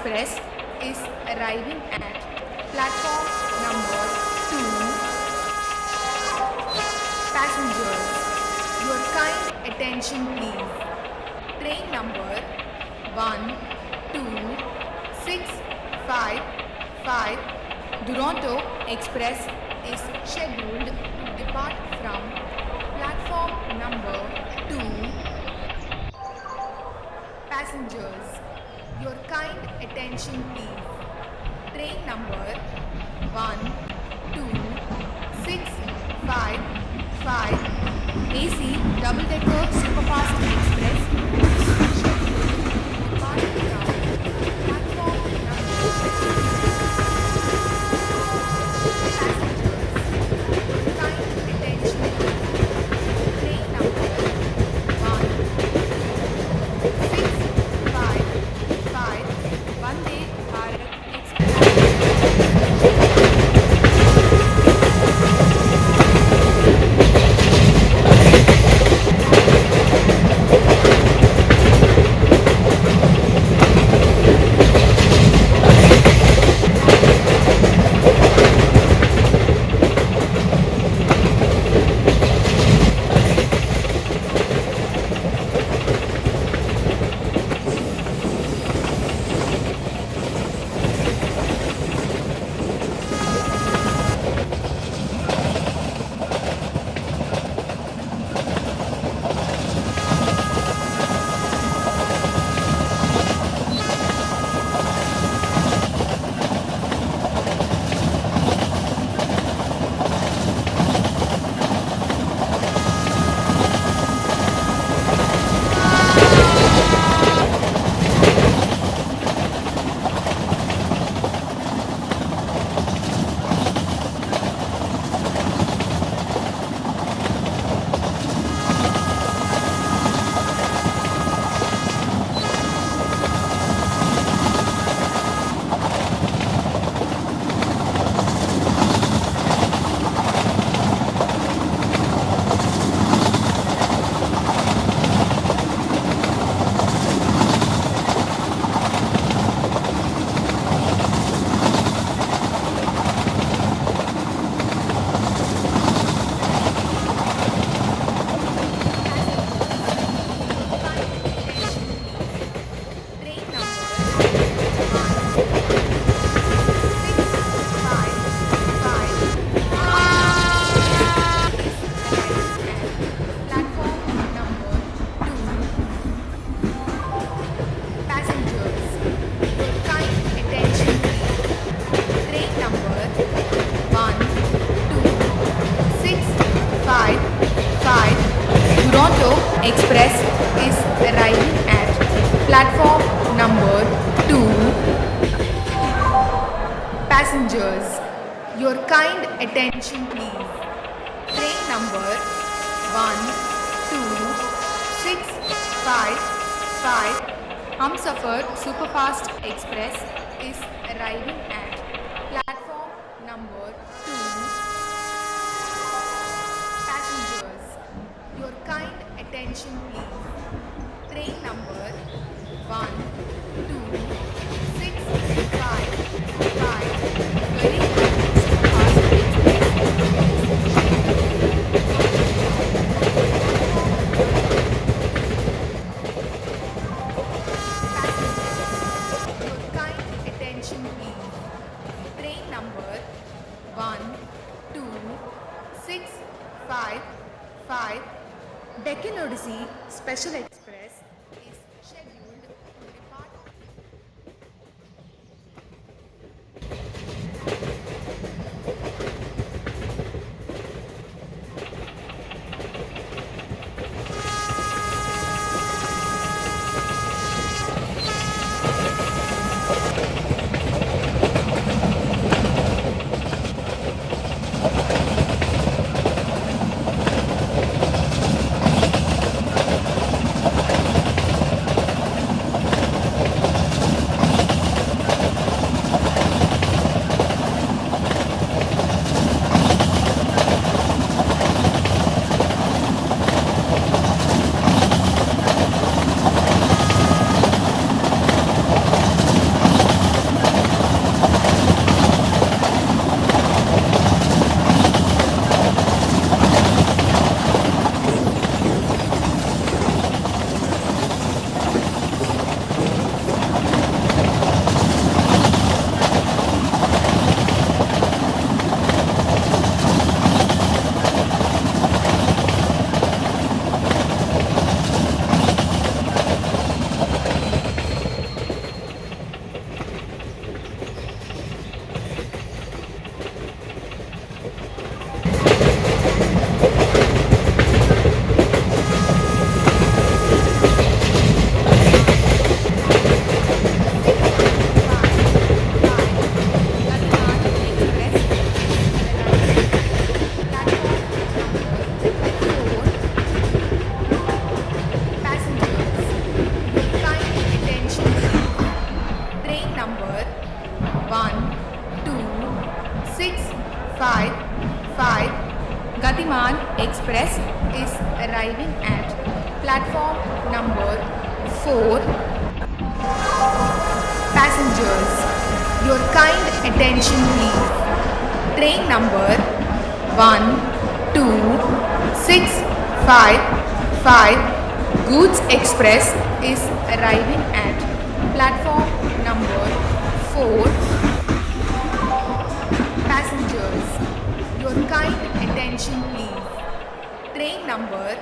Express is arriving at platform number 2. Passengers, your kind attention please. Train number 12655 Toronto Express is scheduled to depart from platform number 2. Passengers, your kind attention please. Train number 12655 AC double-decker superfast express is scheduled to depart from platform number 2. Passengers, your kind attention please. Train number 12655 Vande Bharat Express. Toronto Express is arriving at platform number 2. Passengers, your kind attention please. Train number 12655 Humsafar Superfast Express is arriving at platform number 2. Passengers, your kind attention please. Train number 12655 very superfast express your kind attention please. Train number 12655 Deccan Odyssey Special Express is scheduled to depart. 655 Gatiman Express is arriving at platform number 4. Passengers, your kind attention please. Train number 12655 Goods Express is arriving at platform number 4. Passengers, your kind attention please. Train number